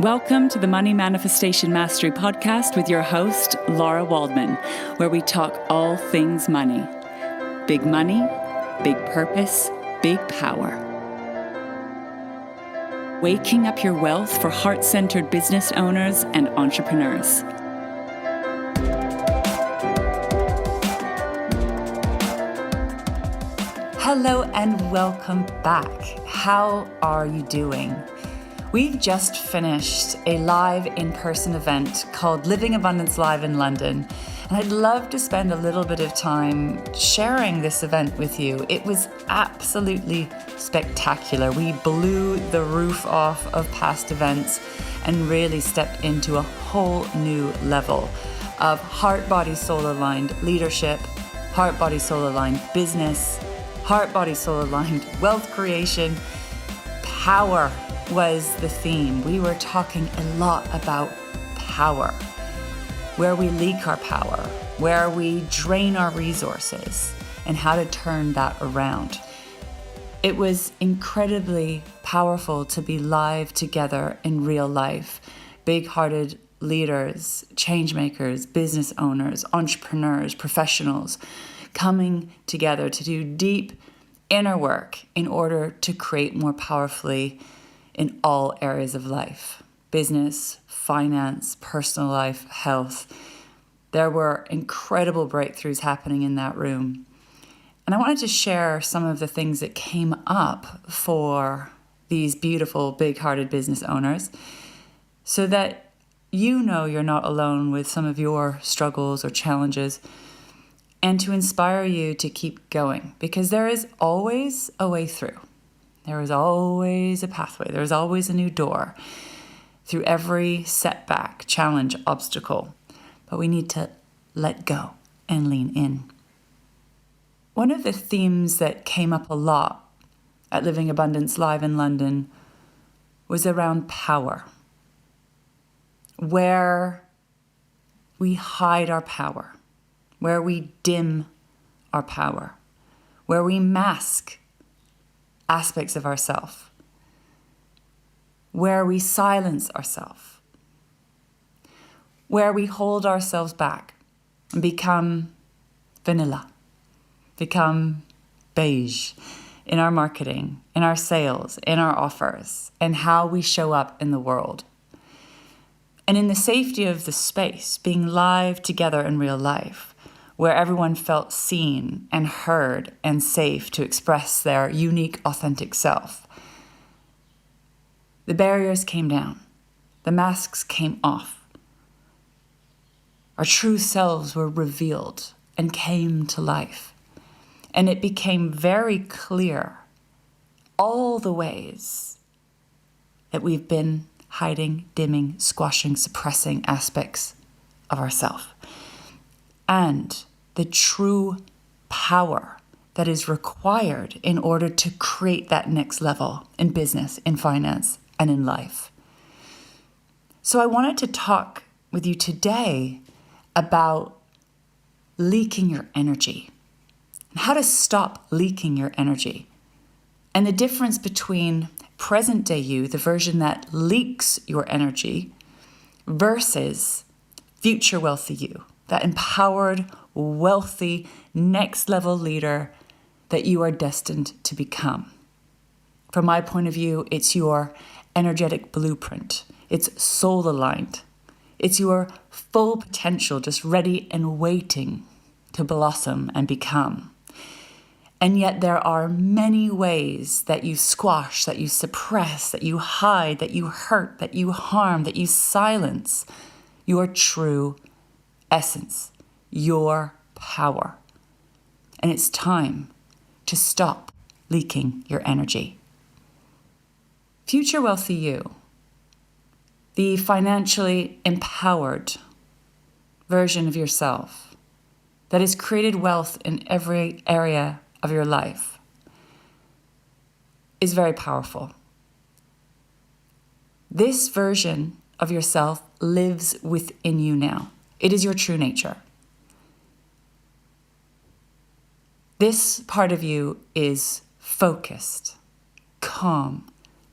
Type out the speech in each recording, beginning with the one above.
Welcome to the Money Manifestation Mastery podcast with your host, Lara Waldman, where we talk all things money. Big money, big purpose, big power. Waking up your wealth for heart-centered business owners and entrepreneurs. Hello and welcome back. How are you doing? We've just finished a live in-person event called Living Abundance Live in London, and I'd love to spend a little bit of time sharing this event with you. It was absolutely spectacular. We blew the roof off of past events and really stepped into a whole new level of heart, body, soul aligned leadership, heart, body, soul aligned business, heart, body, soul aligned wealth creation. Power was the theme. We were talking a lot about power, where we leak our power, where we drain our resources, and how to turn that around. It was incredibly powerful to be live together in real life. Big-hearted leaders, change makers, business owners, entrepreneurs, professionals coming together to do deep inner work in order to create more powerfully in all areas of life: business, finance, personal life, health. There were incredible breakthroughs happening in that room. And I wanted to share some of the things that came up for these beautiful, big-hearted business owners so that you know you're not alone with some of your struggles or challenges, and to inspire you to keep going, because there is always a way through. There is always a pathway. There is always a new door through every setback, challenge, obstacle. But we need to let go and lean in. One of the themes that came up a lot at Living Abundance Live in London was around power, where we hide our power, where we dim our power, where we mask aspects of ourselves, where we silence ourselves, where we hold ourselves back and become vanilla, become beige in our marketing, in our sales, in our offers, and how we show up in the world. And in the safety of the space, being live together in real life, where everyone felt seen and heard and safe to express their unique, authentic self. The barriers came down. The masks came off. Our true selves were revealed and came to life. And it became very clear all the ways that we've been hiding, dimming, squashing, suppressing aspects of ourselves. And the true power that is required in order to create that next level in business, in finance, and in life. So I wanted to talk with you today about leaking your energy, and how to stop leaking your energy, and the difference between present day you, the version that leaks your energy, versus future wealthy you, that empowered, wealthy, next level leader that you are destined to become. From my point of view, it's your energetic blueprint. It's soul aligned. It's your full potential just ready and waiting to blossom and become. And yet there are many ways that you squash, that you suppress, that you hide, that you hurt, that you harm, that you silence your true essence, your power. And it's time to stop leaking your energy. Future wealthy you, the financially empowered version of yourself that has created wealth in every area of your life, is very powerful. This version of yourself lives within you now. It is your true nature. This part of you is focused, calm,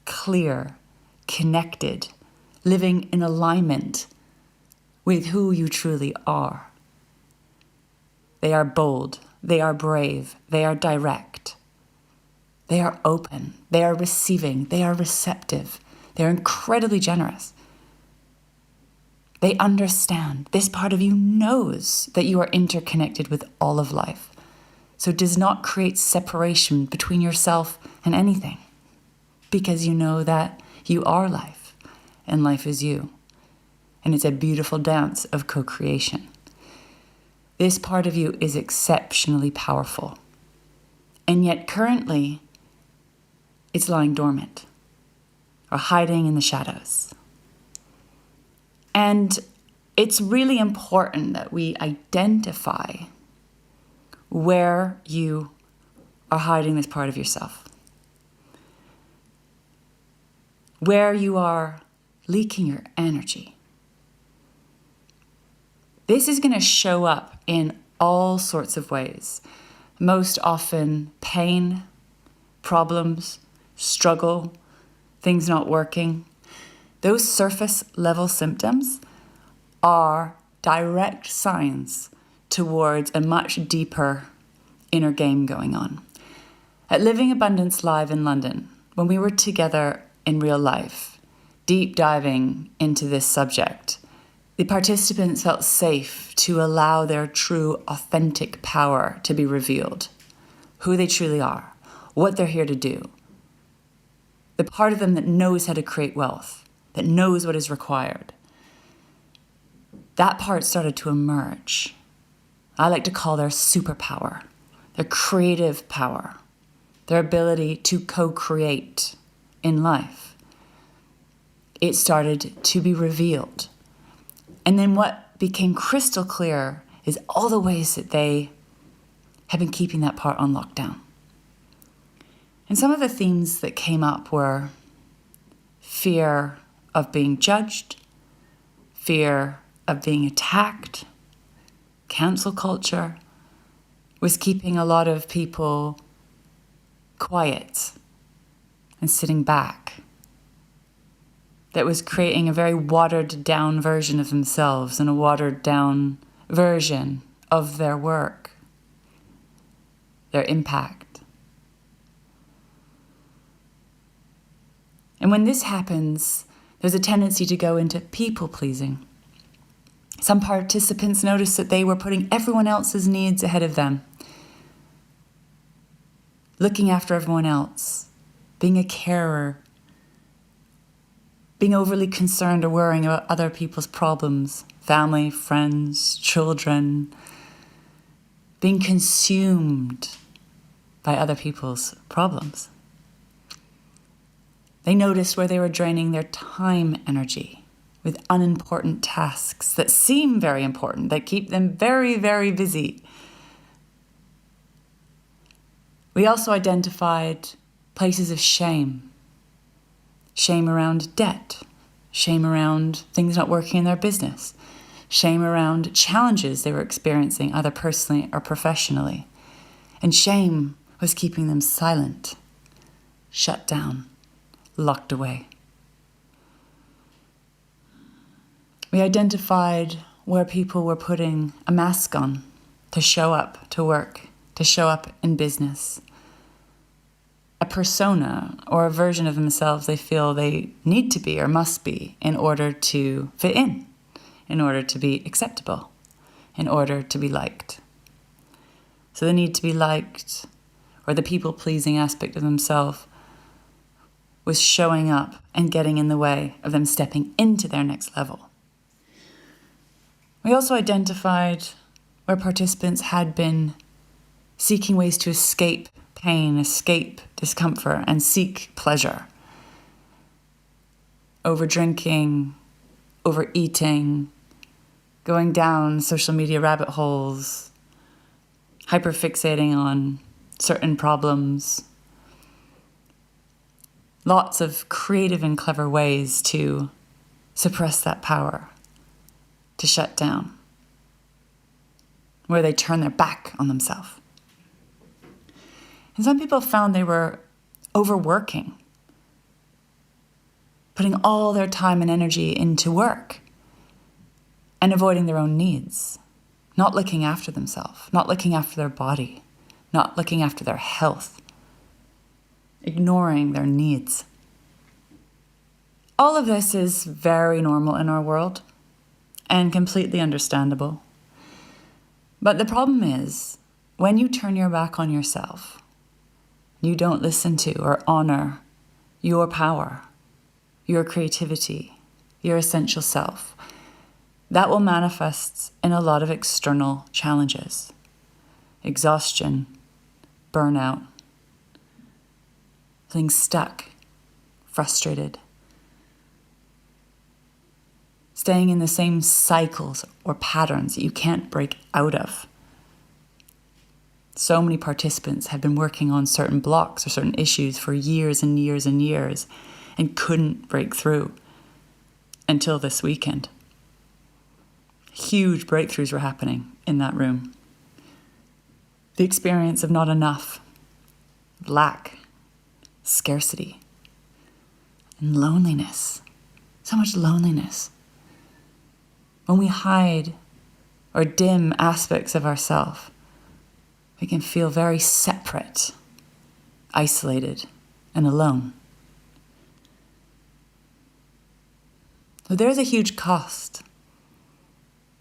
clear, connected, living in alignment with who you truly are. They are bold, they are brave, they are direct, they are open, they are receiving, they are receptive, they are incredibly generous. They understand. This part of you knows that you are interconnected with all of life. So it does not create separation between yourself and anything, because you know that you are life and life is you. And it's a beautiful dance of co-creation. This part of you is exceptionally powerful. And yet currently, it's lying dormant or hiding in the shadows. And it's really important that we identify where you are hiding this part of yourself, where you are leaking your energy. This is going to show up in all sorts of ways. Most often pain, problems, struggle, things not working. Those surface level symptoms are direct signs towards a much deeper inner game going on. At Living Abundance Live in London, when we were together in real life, deep diving into this subject, the participants felt safe to allow their true, authentic power to be revealed. Who they truly are, what they're here to do. The part of them that knows how to create wealth, that knows what is required. That part started to emerge. I like to call their superpower, their creative power, their ability to co-create in life. It started to be revealed. And then what became crystal clear is all the ways that they have been keeping that part on lockdown. And some of the themes that came up were fear of being judged, fear of being attacked, cancel culture was keeping a lot of people quiet and sitting back. That was creating a very watered down version of themselves and a watered down version of their work, their impact. And when this happens, there's a tendency to go into people pleasing. Some participants noticed that they were putting everyone else's needs ahead of them, looking after everyone else, being a carer, being overly concerned or worrying about other people's problems, family, friends, children, being consumed by other people's problems. They noticed where they were draining their time energy with unimportant tasks that seem very important, that keep them very, very busy. We also identified places of shame. Shame around debt, shame around things not working in their business, shame around challenges they were experiencing either personally or professionally. And shame was keeping them silent, shut down, locked away. We identified where people were putting a mask on to show up to work, to show up in business. A persona or a version of themselves they feel they need to be or must be in order to fit in order to be acceptable, in order to be liked. So the need to be liked, or the people-pleasing aspect of themselves, was showing up and getting in the way of them stepping into their next level. We also identified where participants had been seeking ways to escape pain, escape discomfort, and seek pleasure. Over drinking, overeating, going down social media rabbit holes, hyperfixating on certain problems. Lots of creative and clever ways to suppress that power, to shut down, where they turn their back on themselves. And some people found they were overworking, putting all their time and energy into work and avoiding their own needs, not looking after themselves, not looking after their body, not looking after their health, ignoring their needs. All of this is very normal in our world and completely understandable. But the problem is, when you turn your back on yourself, you don't listen to or honor your power, your creativity, your essential self, that will manifest in a lot of external challenges. Exhaustion, burnout, feeling stuck, frustrated, staying in the same cycles or patterns that you can't break out of. So many participants have been working on certain blocks or certain issues for years and years and years and couldn't break through until this weekend. Huge breakthroughs were happening in that room. The experience of not enough, lack, scarcity, and loneliness. So much loneliness. When we hide or dim aspects of ourselves, we can feel very separate, isolated, and alone. So there's a huge cost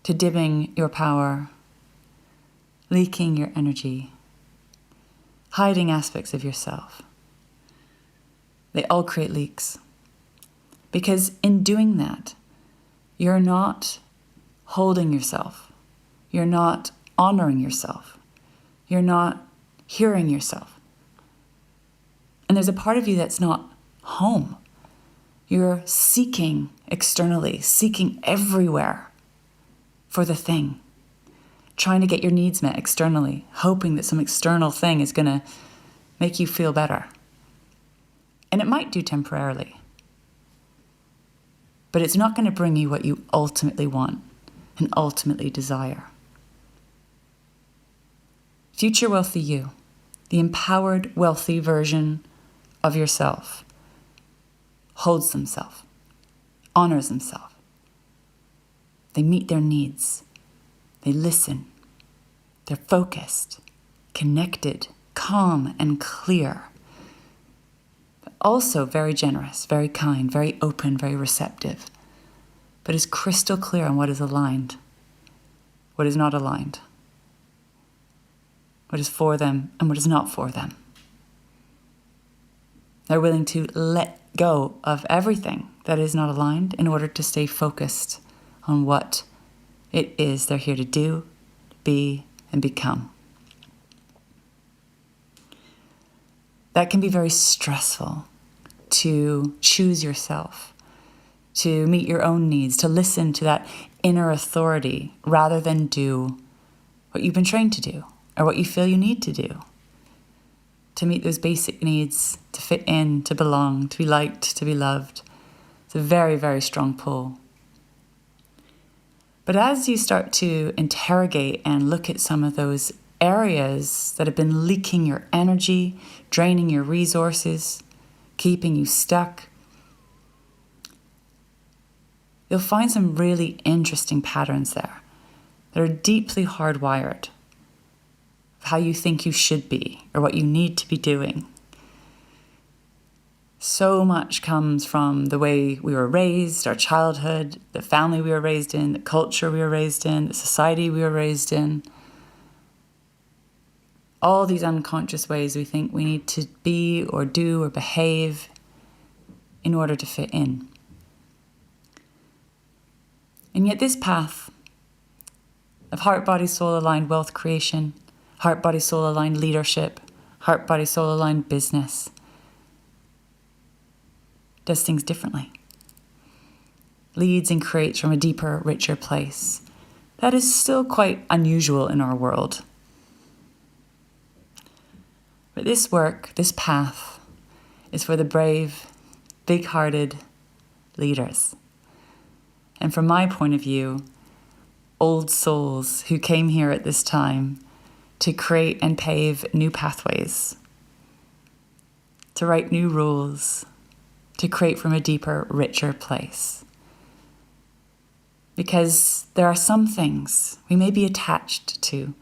to dimming your power, leaking your energy, hiding aspects of yourself. They all create leaks. Because in doing that, you're not holding yourself. You're not honoring yourself. You're not hearing yourself. And there's a part of you that's not home. You're seeking externally, seeking everywhere for the thing, trying to get your needs met externally, hoping that some external thing is going to make you feel better. And it might do temporarily, but it's not going to bring you what you ultimately want and ultimately desire. Future wealthy you, the empowered, wealthy version of yourself, holds themselves, honors themselves. They meet their needs. They listen. They're focused, connected, calm, and clear. But also very generous, very kind, very open, very receptive. But is crystal clear on what is aligned, what is not aligned, what is for them and what is not for them. They're willing to let go of everything that is not aligned in order to stay focused on what it is they're here to do, be, and become. That can be very stressful, to choose yourself, to meet your own needs, to listen to that inner authority rather than do what you've been trained to do or what you feel you need to do. To meet those basic needs, to fit in, to belong, to be liked, to be loved. It's a very, very strong pull. But as you start to interrogate and look at some of those areas that have been leaking your energy, draining your resources, keeping you stuck, you'll find some really interesting patterns there that are deeply hardwired of how you think you should be or what you need to be doing. So much comes from the way we were raised, our childhood, the family we were raised in, the culture we were raised in, the society we were raised in. All these unconscious ways we think we need to be or do or behave in order to fit in. And yet this path of heart, body, soul aligned wealth creation, heart, body, soul aligned leadership, heart, body, soul aligned business, does things differently. Leads and creates from a deeper, richer place. That is still quite unusual in our world. But this work, this path, is for the brave, big-hearted leaders. And from my point of view, old souls who came here at this time to create and pave new pathways, to write new rules, to create from a deeper, richer place. Because there are some things we may be attached to,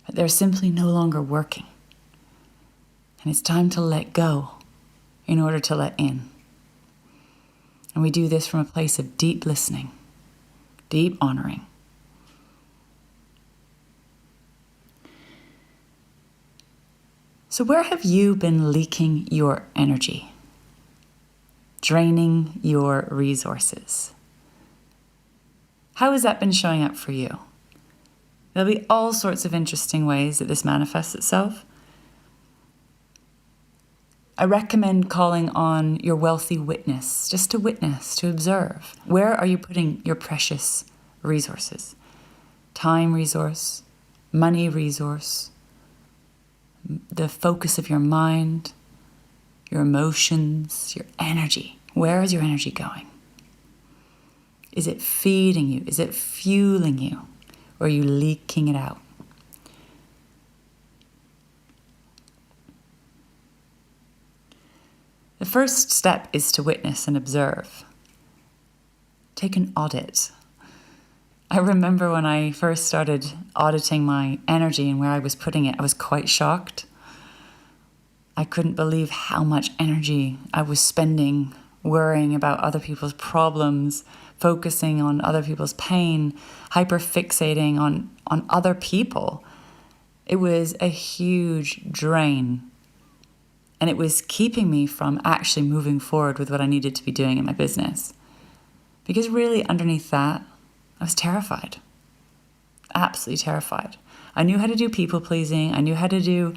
but they're simply no longer working. And it's time to let go in order to let in. And we do this from a place of deep listening, deep honoring. So where have you been leaking your energy? Draining your resources? How has that been showing up for you? There'll be all sorts of interesting ways that this manifests itself. I recommend calling on your wealthy witness, just to witness, to observe. Where are you putting your precious resources? Time resource, money resource, the focus of your mind, your emotions, your energy. Where is your energy going? Is it feeding you? Is it fueling you? Or are you leaking it out? The first step is to witness and observe. Take an audit. I remember when I first started auditing my energy and where I was putting it, I was quite shocked. I couldn't believe how much energy I was spending worrying about other people's problems, focusing on other people's pain, hyperfixating on other people. It was a huge drain. And it was keeping me from actually moving forward with what I needed to be doing in my business. Because really underneath that, I was terrified. Absolutely terrified. I knew how to do people pleasing. I knew how to do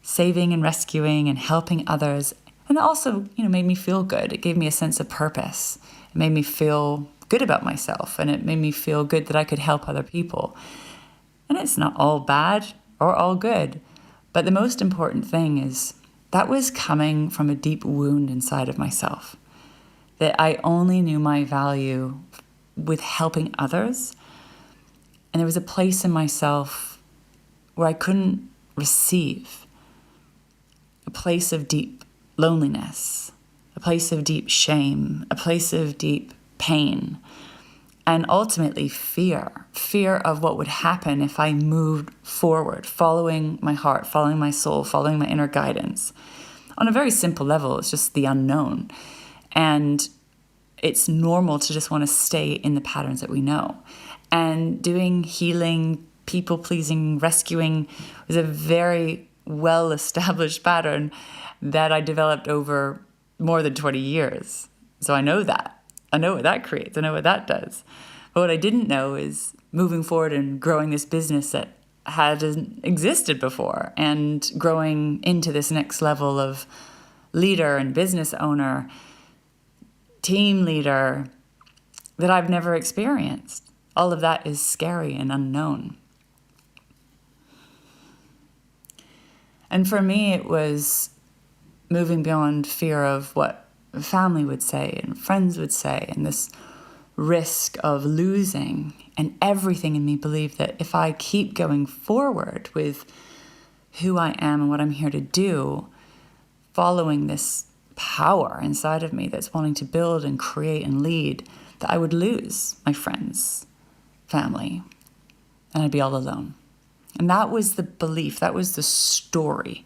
saving and rescuing and helping others. And that also, made me feel good. It gave me a sense of purpose. It made me feel good about myself. And it made me feel good that I could help other people. And it's not all bad or all good. But the most important thing is that was coming from a deep wound inside of myself. That I only knew my value with helping others. And there was a place in myself where I couldn't receive. A place of deep loneliness, a place of deep shame, a place of deep pain, and ultimately fear of what would happen if I moved forward, following my heart, following my soul, following my inner guidance. On a very simple level, it's just the unknown. And it's normal to just want to stay in the patterns that we know. And doing healing, people-pleasing, rescuing was a very well-established pattern that I developed over more than 20 years. So I know that. I know what that creates. I know what that does. But what I didn't know is moving forward and growing this business that hadn't existed before and growing into this next level of leader and business owner, team leader that I've never experienced. All of that is scary and unknown. And for me, it was moving beyond fear of what family would say and friends would say, and this risk of losing. And everything in me believed that if I keep going forward with who I am and what I'm here to do, following this power inside of me that's wanting to build and create and lead, that I would lose my friends, family, and I'd be all alone. And that was the belief, that was the story.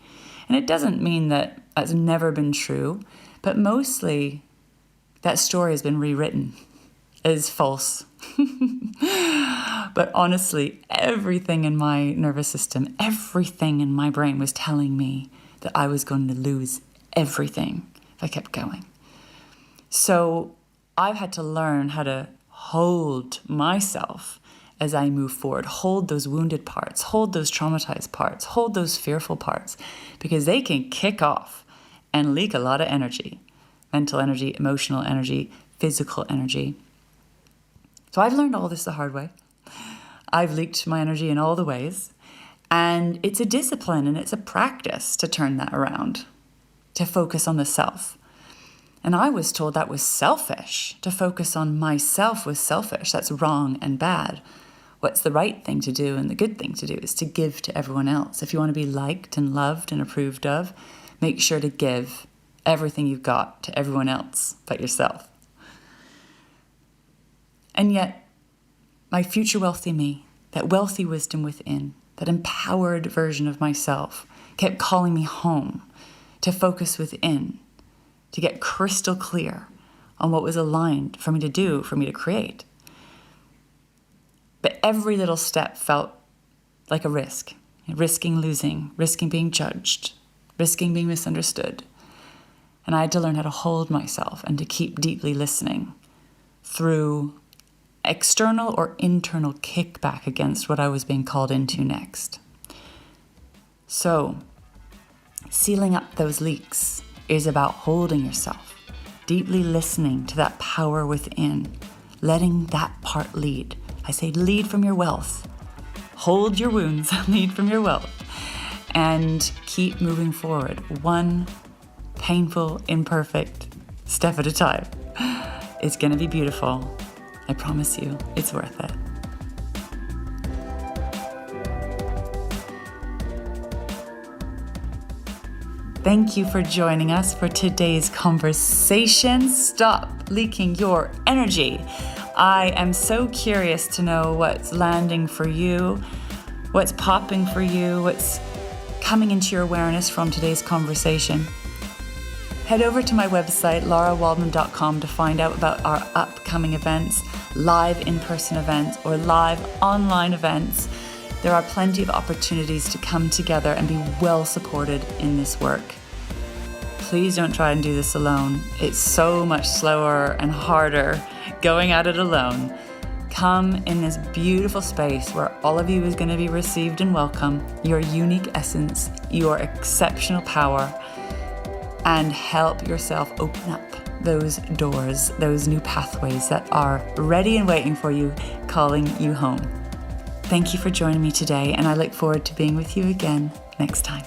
And it doesn't mean that that's never been true, but mostly that story has been rewritten as false. But honestly, everything in my nervous system, everything in my brain was telling me that I was going to lose everything if I kept going. So I've had to learn how to hold myself as I move forward, hold those wounded parts, hold those traumatized parts, hold those fearful parts, because they can kick off and leak a lot of energy, mental energy, emotional energy, physical energy. So I've learned all this the hard way. I've leaked my energy in all the ways, and it's a discipline and it's a practice to turn that around, to focus on the self. And I was told that was selfish. To focus on myself was selfish. That's wrong and bad. What's the right thing to do and the good thing to do is to give to everyone else. If you want to be liked and loved and approved of, make sure to give everything you've got to everyone else but yourself. And yet, my future wealthy me, that wealthy wisdom within, that empowered version of myself, kept calling me home to focus within, to get crystal clear on what was aligned for me to do, for me to create. But every little step felt like a risk, risking losing, risking being judged, risking being misunderstood. And I had to learn how to hold myself and to keep deeply listening through external or internal kickback against what I was being called into next. So, sealing up those leaks is about holding yourself, deeply listening to that power within, letting that part lead. I say lead from your wealth. Hold your wounds, lead from your wealth, and keep moving forward, one painful, imperfect step at a time. It's going to be beautiful. I promise you, it's worth it. Thank you for joining us for today's conversation. Stop leaking your energy. I am so curious to know what's landing for you, what's popping for you, what's coming into your awareness from today's conversation. Head over to my website, larawaldman.com, to find out about our upcoming events, live in-person events or live online events. There are plenty of opportunities to come together and be well supported in this work. Please don't try and do this alone. It's so much slower and harder going at it alone. Come in this beautiful space where all of you is going to be received and welcome, your unique essence, your exceptional power, and help yourself open up those doors, those new pathways that are ready and waiting for you, calling you home. Thank you for joining me today, and I look forward to being with you again next time.